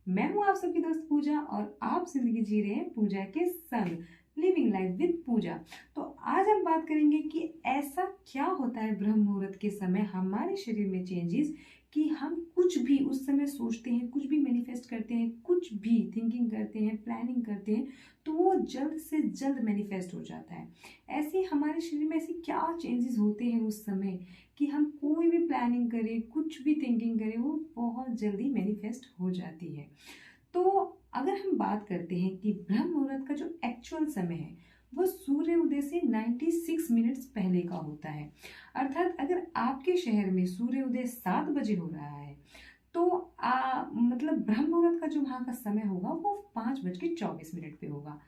मैं हूँ आप सबकी दोस्त पूजा और आप जिंदगी जी रहे हैं पूजा के संग, लिविंग लाइफ विद पूजा। तो आज हम बात करेंगे कि ऐसा क्या होता है ब्रह्म मुहूर्त के समय हमारे शरीर में चेंजेस कि हम कुछ भी उस समय सोचते हैं, कुछ भी मैनिफेस्ट करते हैं, कुछ भी थिंकिंग करते हैं, प्लानिंग करते हैं, तो वो जल्द से जल्द मैनिफेस्ट हो जाता है। ऐसे हमारे शरीर में ऐसे क्या चेंजेस होते हैं उस समय कि हम कोई भी प्लानिंग करें, कुछ भी थिंकिंग करें, वो बहुत जल्दी मैनिफेस्ट हो जाती है। तो अगर हम बात करते हैं कि ब्रह्म मुहूर्त का जो एक्चुअल समय है वो सूर्य उदय से 96 मिनट्स पहले का होता है। अर्थात अगर आपके शहर में सूर्य उदय 7 बजे हो रहा है तो मतलब ब्रह्म मुहूर्त का जो वहाँ का समय होगा वो 5:24 पे होगा।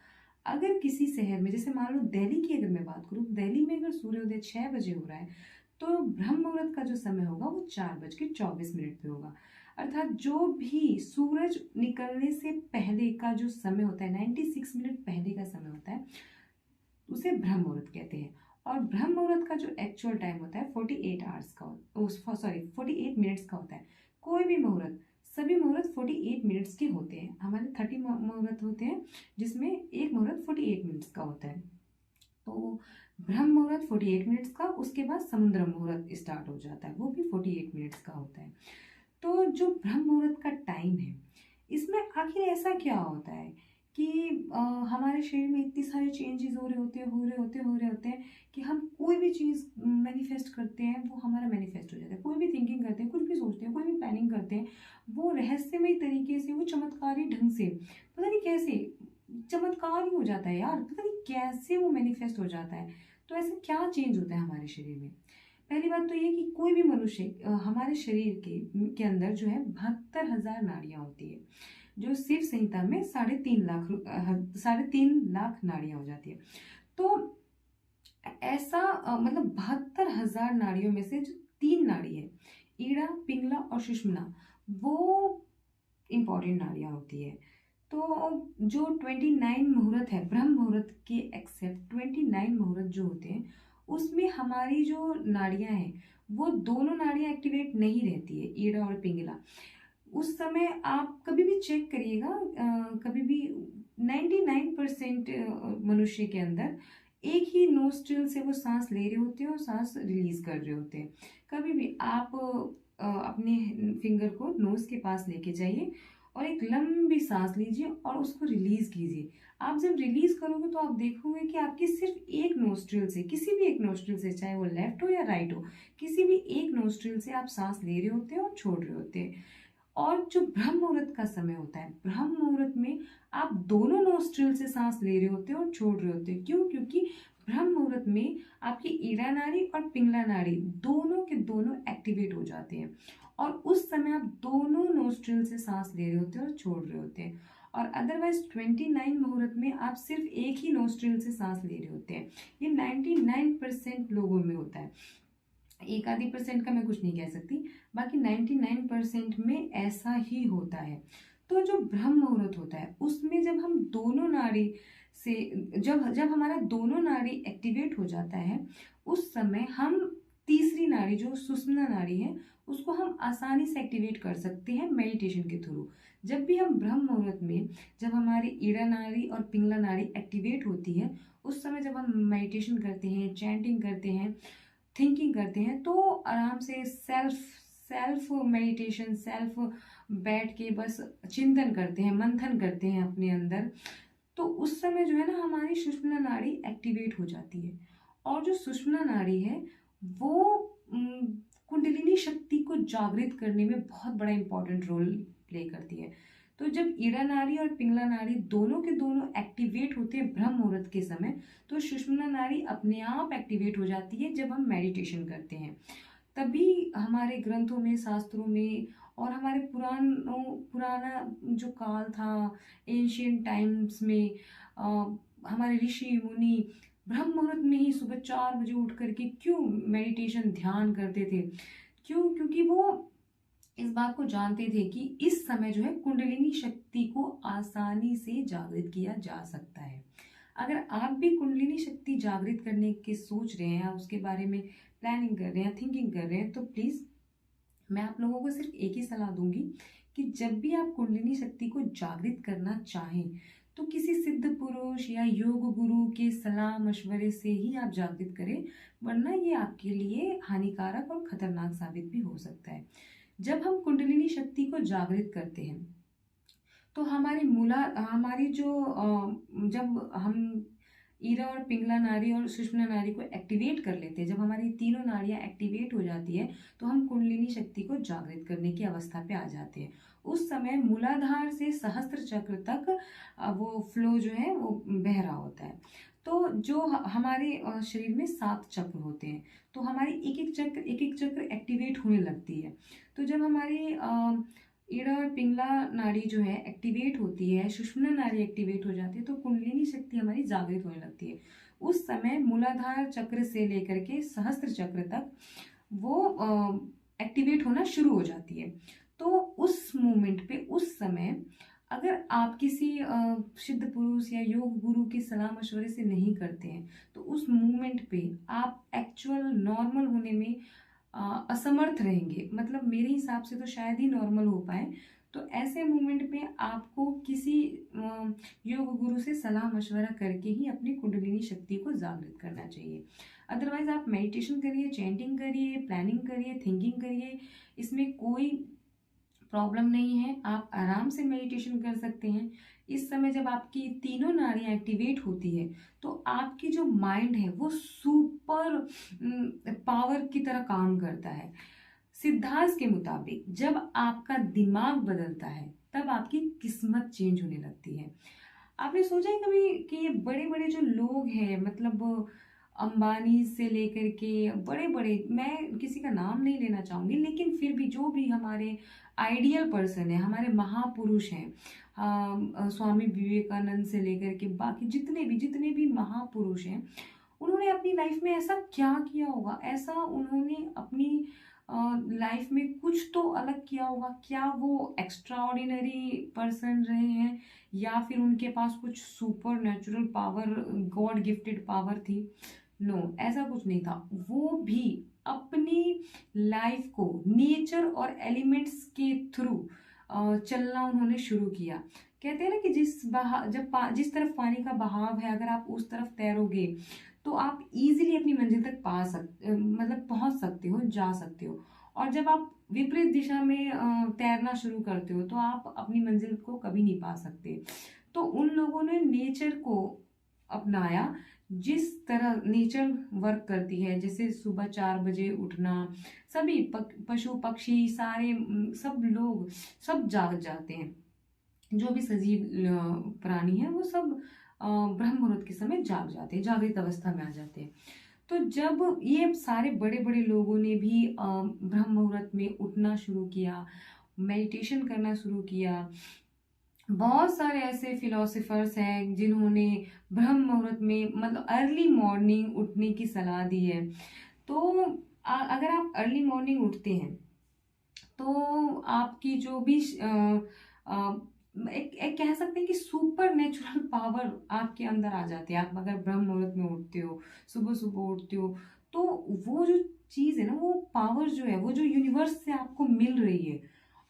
अगर किसी शहर में, जैसे मान लो दिल्ली की अगर मैं बात करूँ, दिल्ली में अगर सूर्योदय 6 बजे हो रहा है तो ब्रह्म मुहूर्त का जो समय होगा वो 4:24 पे होगा। अर्थात जो भी सूरज निकलने से पहले का जो समय होता है, 96 मिनट पहले का समय होता है, उसे ब्रह्म मुहूर्त कहते हैं। और ब्रह्म मुहूर्त का जो एक्चुअल टाइम होता है 48 आवर्स का, सॉरी 48 मिनट्स का होता है। कोई भी मुहूर्त, सभी मुहूर्त 48 मिनट्स के होते हैं। हमारे 30 मुहूर्त होते हैं जिसमें एक मुहूर्त 48 मिनट्स का होता है। तो ब्रह्म मुहूर्त 48 मिनट्स का, उसके बाद समुद्र मुहूर्त स्टार्ट हो जाता है, वो भी 48 मिनट्स का होता है। तो जो ब्रह्म मुहूर्त का टाइम है, इसमें आखिर ऐसा क्या होता है कि हमारे शरीर में इतनी सारे चेंजेस हो रहे होते हैं कि हम कोई भी चीज़ मैनिफेस्ट करते हैं वो हमारा मैनिफेस्ट हो जाता है। कोई भी थिंकिंग करते हैं, कुछ भी सोचते हैं, कोई भी प्लानिंग करते हैं, वो रहस्यमय तरीके से, वो चमत्कारी ढंग से, पता नहीं कैसे चमत्कार ही हो जाता है यार, पता नहीं कैसे वो मैनिफेस्ट हो जाता है। तो ऐसा क्या चेंज होता है हमारे शरीर में? पहली बात तो ये कि कोई भी मनुष्य हमारे शरीर के अंदर जो है 72,000 नाड़ियां होती है, जो शिव संहिता में 3.5 लाख नाड़ियां हो जाती है। तो ऐसा मतलब 72,000 नाड़ियों में से जो 3 नाड़ी है, ईड़ा, पिंगला और सुषुम्ना, वो इंपॉर्टेंट नाड़ियां होती है। तो जो 29 मुहूर्त है ब्रह्म मुहूर्त के एक्सेप्ट 29 मुहूर्त जो होते हैं, उसमें हमारी जो नाड़ियां हैं वो दोनों नाड़ियां एक्टिवेट नहीं रहती है, ईड़ा और पिंगला। उस समय आप कभी भी चेक करिएगा, कभी भी 99% मनुष्य के अंदर एक ही नोस्ट्रिल से वो सांस ले रहे होते हैं और सांस रिलीज कर रहे होते हैं। कभी भी आप अपने फिंगर को नोज के पास लेके जाइए और एक लंबी सांस लीजिए और उसको रिलीज कीजिए। आप जब रिलीज करोगे तो आप देखोगे कि आपकी सिर्फ एक नोस्ट्रिल से, किसी भी एक नोस्ट्रिल से, चाहे वो लेफ्ट हो या राइट हो, किसी भी एक नोस्ट्रिल से आप सांस ले रहे होते हैं और छोड़ रहे होते हैं। और जो ब्रह्म मुहूर्त का समय होता है, ब्रह्म मुहूर्त में आप दोनों नोस्ट्रिल से सांस ले रहे होते हैं और छोड़ रहे होते हैं। क्यों? क्योंकि ब्रह्म मुहूर्त में आपकी ईड़ा नाड़ी और पिंगला नाड़ी दोनों के दोनों एक्टिवेट हो जाते हैं और उस समय आप दोनों नोस्ट्रिल से सांस ले रहे होते हैं और छोड़ रहे होते हैं। और अदरवाइज 29 मुहूर्त में आप सिर्फ एक ही नोस्ट्रिल से सांस ले रहे होते हैं। ये 99% लोगों में होता है, एक आधी परसेंट का मैं कुछ नहीं कह सकती, बाकी 99% में ऐसा ही होता है। तो जो ब्रह्म मुहूर्त होता है उसमें जब हम दोनों नाड़ी से, जब जब हमारा दोनों नाड़ी एक्टिवेट हो जाता है, उस समय हम तीसरी नाड़ी जो सुषुम्ना नाड़ी है उसको हम आसानी से एक्टिवेट कर सकते हैं मेडिटेशन के थ्रू। जब भी हम ब्रह्म मुहूर्त में, जब हमारी ईड़ा नाड़ी और पिंगला नाड़ी एक्टिवेट होती है, उस समय जब हम मेडिटेशन करते हैं, चैंटिंग करते हैं, थिंकिंग करते हैं, तो आराम से सेल्फ सेल्फ मेडिटेशन, सेल्फ बैठ के बस चिंतन करते हैं, मंथन करते हैं अपने अंदर, तो उस समय जो है ना हमारी सुषुम्ना नाड़ी एक्टिवेट हो जाती है। और जो सुषुम्ना नाड़ी है वो कुंडलिनी शक्ति को जागृत करने में बहुत बड़ा इंपॉर्टेंट रोल प्ले करती है। तो जब ईड़ा नाड़ी और पिंगला नाड़ी दोनों के दोनों एक्टिवेट होते हैं ब्रह्म मुहूर्त के समय, तो सुषुम्ना नाड़ी अपने आप एक्टिवेट हो जाती है जब हम मेडिटेशन करते हैं। तभी हमारे ग्रंथों में, शास्त्रों में और हमारे पुराना जो काल था, एंशियंट टाइम्स में, हमारे ऋषि मुनि ब्रह्म मुहूर्त में ही सुबह 4 बजे उठ करके क्यों मेडिटेशन, ध्यान करते थे? क्यों? क्योंकि वो इस बात को जानते थे कि इस समय जो है कुंडलिनी शक्ति को आसानी से जागृत किया जा सकता है। अगर आप भी कुंडलिनी शक्ति जागृत करने के सोच रहे हैं, उसके बारे में प्लानिंग कर रहे हैं, थिंकिंग कर रहे हैं, तो प्लीज़ मैं आप लोगों को सिर्फ एक ही सलाह दूंगी कि जब भी आप कुंडलिनी शक्ति को जागृत करना चाहें तो किसी सिद्ध पुरुष या योग गुरु के सलाह मशवरे से ही आप जागृत करें, वरना ये आपके लिए हानिकारक और खतरनाक साबित भी हो सकता है। जब हम कुंडलिनी शक्ति को जागृत करते हैं तो हमारी जो जब हम ईरा और पिंगला नाड़ी और सुषुम्ना नाड़ी को एक्टिवेट कर लेते हैं, जब हमारी तीनों नाड़ियाँ एक्टिवेट हो जाती है तो हम कुंडलिनी शक्ति को जागृत करने की अवस्था पे आ जाते हैं। उस समय मूलाधार से सहस्त्र चक्र तक वो फ्लो जो है वो बह रहा होता है। तो जो हमारे शरीर में 7 चक्र होते हैं, तो हमारी एक एक चक्र एक्टिवेट होने लगती है। तो जब हमारी ईड़ा और पिंगला नाड़ी जो है एक्टिवेट होती है, सुषुम्ना नाड़ी एक्टिवेट हो जाती है, तो कुंडलिनी शक्ति हमारी जागृत होने लगती है। उस समय मूलाधार चक्र से लेकर के सहस्त्र चक्र तक वो एक्टिवेट होना शुरू हो जाती है। तो उस मोमेंट पे, उस समय अगर आप किसी सिद्ध पुरुष या योग गुरु की सलाह मशवरे से नहीं करते हैं तो उस मोमेंट पे आप एक्चुअल नॉर्मल होने में असमर्थ रहेंगे। मतलब मेरे हिसाब से तो शायद ही नॉर्मल हो पाए। तो ऐसे मोमेंट पे आपको किसी योग गुरु से सलाह मशवरा करके ही अपनी कुंडलिनी शक्ति को जागृत करना चाहिए। अदरवाइज आप मेडिटेशन करिए, चैंटिंग करिए, प्लानिंग करिए, थिंकिंग करिए, इसमें कोई प्रॉब्लम नहीं है। आप आराम से मेडिटेशन कर सकते हैं। इस समय जब आपकी तीनों नाड़ियां एक्टिवेट होती है तो आपकी जो माइंड है वो सुपर पावर की तरह काम करता है। सिद्धांत के मुताबिक जब आपका दिमाग बदलता है तब आपकी किस्मत चेंज होने लगती है। आपने सोचा है कभी कि ये बड़े बड़े जो लोग हैं, मतलब अंबानी से लेकर के बड़े बड़े, मैं किसी का नाम नहीं लेना चाहूँगी, लेकिन फिर भी जो भी हमारे आइडियल पर्सन है, हमारे महापुरुष हैं, स्वामी विवेकानंद से लेकर के बाकी जितने भी महापुरुष हैं, उन्होंने अपनी लाइफ में ऐसा क्या किया होगा, ऐसा उन्होंने अपनी लाइफ में कुछ तो अलग किया होगा। क्या वो एक्स्ट्रा ऑर्डिनरी पर्सन रहे हैं या फिर उनके पास कुछ super natural power, God gifted power थी? नो, ऐसा कुछ नहीं था। वो भी अपनी लाइफ को नेचर और एलिमेंट्स के थ्रू चलना उन्होंने शुरू किया। कहते हैं ना कि जिस तरफ पानी का बहाव है, अगर आप उस तरफ तैरोगे तो आप इजीली अपनी मंजिल तक मतलब पहुंच सकते हो, जा सकते हो। और जब आप विपरीत दिशा में तैरना शुरू करते हो तो आप अपनी मंजिल को कभी नहीं पा सकते। तो उन लोगों ने नेचर को अपनाया, जिस तरह नेचर वर्क करती है, जैसे सुबह 4 बजे उठना, सभी पशु पक्षी सारे सब लोग सब जाग जाते हैं। जो भी सजीव प्राणी है वो सब ब्रह्म मुहूर्त के समय जाग जाते हैं, जागृत अवस्था में आ जाते हैं। तो जब ये सारे बड़े बड़े लोगों ने भी ब्रह्म मुहूर्त में उठना शुरू किया, मेडिटेशन करना शुरू किया, बहुत सारे ऐसे फिलोसफर्स हैं जिन्होंने ब्रह्म मुहूर्त में मतलब अर्ली मॉर्निंग उठने की सलाह दी है। तो अगर आप अर्ली मॉर्निंग उठते हैं तो आपकी जो भी एक कह सकते हैं कि सुपर नेचुरल पावर आपके अंदर आ जाती है। आप अगर ब्रह्म मुहूर्त में उठते हो, सुबह सुबह उठते हो, तो वो जो चीज़ है ना, वो पावर जो है, वो जो यूनिवर्स से आपको मिल रही है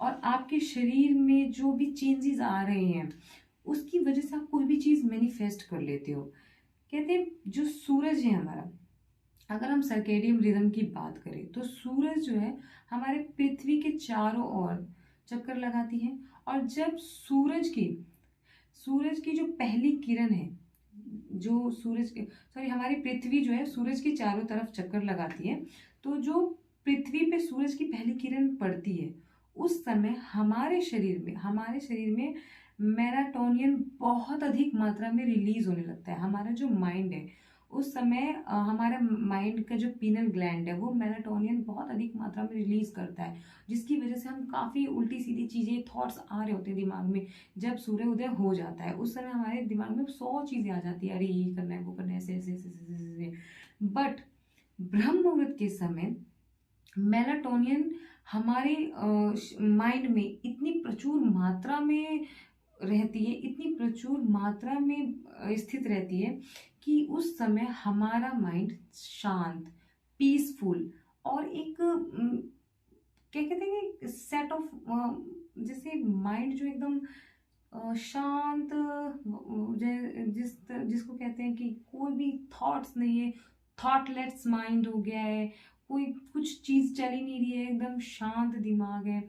और आपके शरीर में जो भी चेंजेस आ रहे हैं उसकी वजह से आप कोई भी चीज़ मैनिफेस्ट कर लेते हो। कहते हैं जो सूरज है हमारा, अगर हम सर्केडियम रिदम की बात करें तो सूरज जो है हमारे पृथ्वी के चारों ओर चक्कर लगाती है। और जब सूरज की जो पहली किरण है, जो हमारी पृथ्वी जो है सूरज के चारों तरफ चक्कर लगाती है, तो जो पृथ्वी पे सूरज की पहली किरण पड़ती है उस समय हमारे शरीर में मेलाटोनिन बहुत अधिक मात्रा में रिलीज होने लगता है। हमारा जो माइंड है उस समय हमारा माइंड का जो पीनल ग्लैंड है वो मेलाटोनिन बहुत अधिक मात्रा में रिलीज करता है, जिसकी वजह से हम काफ़ी उल्टी सीधी चीज़ें, थॉट्स आ रहे होते हैं दिमाग में। जब सूर्य उदय हो जाता है उस समय हमारे दिमाग में 100 चीज़ें आ जाती है, अरे ये करना है, वो करना है, ऐसे ऐसे ऐसे ऐसे ऐसे। बट ब्रह्म मुहूर्त के समय मेलाटोनिन हमारे माइंड में इतनी प्रचुर मात्रा में रहती है, इतनी प्रचुर मात्रा में स्थित रहती है कि उस समय हमारा माइंड शांत, पीसफुल और एक क्या कहते हैं सेट ऑफ जैसे माइंड जो एकदम शांत, जिसको कहते हैं कि कोई भी थॉट्स नहीं है, थॉटलेस माइंड हो गया है, कोई कुछ चीज़ चल ही नहीं रही है, एकदम शांत दिमाग है,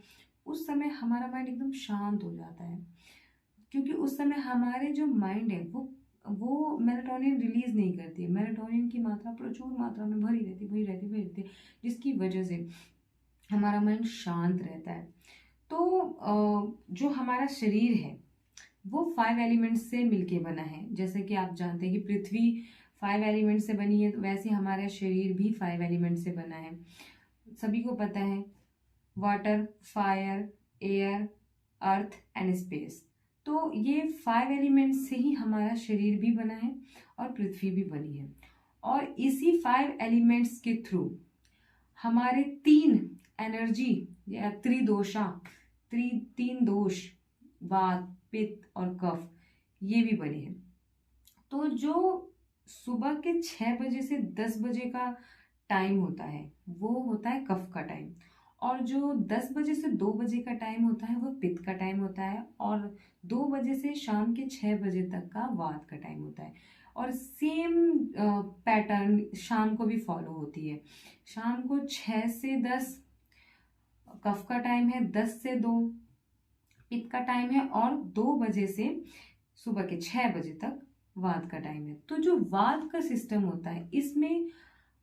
उस समय हमारा माइंड एकदम शांत हो जाता है। क्योंकि उस समय हमारे जो माइंड है वो मेलाटोनिन रिलीज नहीं करती है। मेलाटोनिन की मात्रा प्रचुर मात्रा में भरी रहती है, जिसकी वजह से हमारा माइंड शांत रहता है। तो जो हमारा शरीर है वो 5 एलिमेंट्स से मिलके बना है। जैसे कि आप जानते हैं कि पृथ्वी 5 एलिमेंट से बनी है, तो वैसे हमारा शरीर भी 5 एलिमेंट से बना है। सभी को पता है, water, fire, air, earth and space. तो ये 5 एलिमेंट से ही हमारा शरीर भी बना है और पृथ्वी भी बनी है। और इसी 5 एलिमेंट्स के थ्रू हमारे 3 एनर्जी या त्रिदोषा, तीन दोष, वात, पित्त और कफ, ये भी बने हैं। तो जो सुबह के 6 बजे से 10 बजे का टाइम होता है वो होता है कफ का टाइम, और जो 10 बजे से 2 बजे का टाइम होता है वो पित्त का टाइम होता है, और 2 बजे से शाम के 6 बजे तक का वात का टाइम होता है। और सेम पैटर्न शाम को भी फॉलो होती है। शाम को 6 से 10 कफ का टाइम है, 10 से 2 पित्त का टाइम है, और 2 बजे से सुबह के 6 बजे तक वात का टाइम है। तो जो वात का सिस्टम होता है, इसमें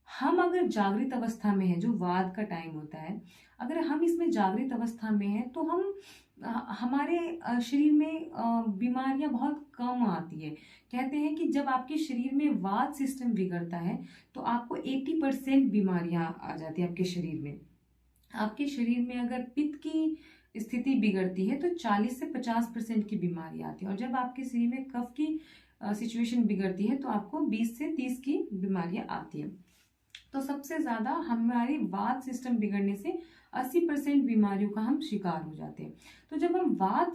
हम अगर जागृत अवस्था में है, जो वात का टाइम होता है, अगर हम इसमें जागृत अवस्था में हैं तो हम हमारे शरीर में बीमारियां बहुत कम आती है। कहते हैं कि जब आपके शरीर में वात सिस्टम बिगड़ता है तो आपको 80% बीमारियां आ जाती है आपके शरीर में। आपके शरीर में अगर पित्त की स्थिति बिगड़ती है तो 40 से 50% की बीमारी आती है, और जब आपके शरीर में कफ की सिचुएशन बिगड़ती है तो आपको 20 से 30 की बीमारियां आती है। तो सबसे ज़्यादा हमारी वात सिस्टम बिगड़ने से 80% बीमारियों का हम शिकार हो जाते हैं। तो जब हम वात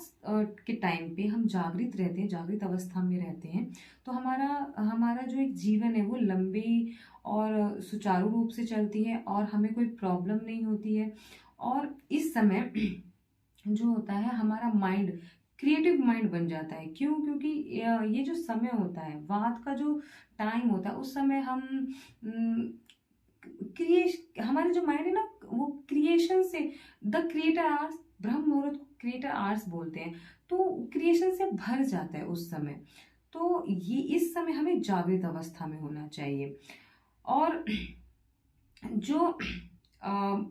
के टाइम पे हम जागृत रहते हैं, जागृत अवस्था में रहते हैं, तो हमारा हमारा जो एक जीवन है वो लंबे और सुचारू रूप से चलती है, और हमें कोई प्रॉब्लम नहीं होती है। और इस समय जो होता है हमारा माइंड क्रिएटिव माइंड बन जाता है। क्यों? क्योंकि ये जो समय होता है, वात का जो टाइम होता है, उस समय हम हमारे जो माइंड है ना, वो क्रिएशन से, द क्रिएटर आर्ट्स, ब्रह्म मुहूर्त को क्रिएटर आर्ट्स बोलते हैं, तो क्रिएशन से भर जाता है उस समय। तो ये इस समय हमें जागृत अवस्था में होना चाहिए। और जो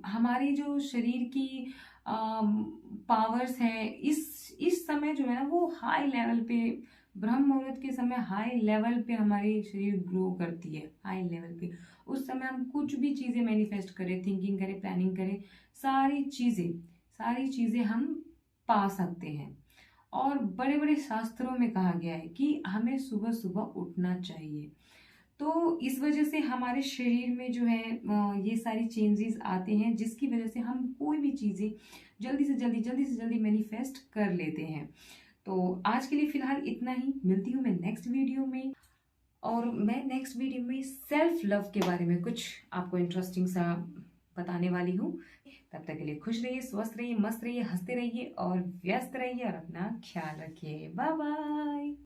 हमारी जो शरीर की पावर्स हैं, इस समय जो है ना वो हाई लेवल पे, ब्रह्म मुहूर्त के समय हाई लेवल पे हमारी शरीर ग्रो करती है, हाई लेवल पे। उस समय हम कुछ भी चीज़ें मैनिफेस्ट करें, थिंकिंग करें, प्लानिंग करें, सारी चीज़ें हम पा सकते हैं। और बड़े बड़े शास्त्रों में कहा गया है कि हमें सुबह सुबह उठना चाहिए। तो इस वजह से हमारे शरीर में जो है ये सारी चेंजेस आते हैं, जिसकी वजह से हम कोई भी चीज़ें जल्दी से जल्दी मैनिफेस्ट कर लेते हैं। तो आज के लिए फिलहाल इतना ही। मिलती हूँ मैं नेक्स्ट वीडियो में, और मैं नेक्स्ट वीडियो में सेल्फ लव के बारे में कुछ आपको इंटरेस्टिंग सा बताने वाली हूँ। तब तक के लिए खुश रहिए, स्वस्थ रहिए, मस्त रहिए, हंसते रहिए और व्यस्त रहिए, और अपना ख्याल रखिए। Bye bye.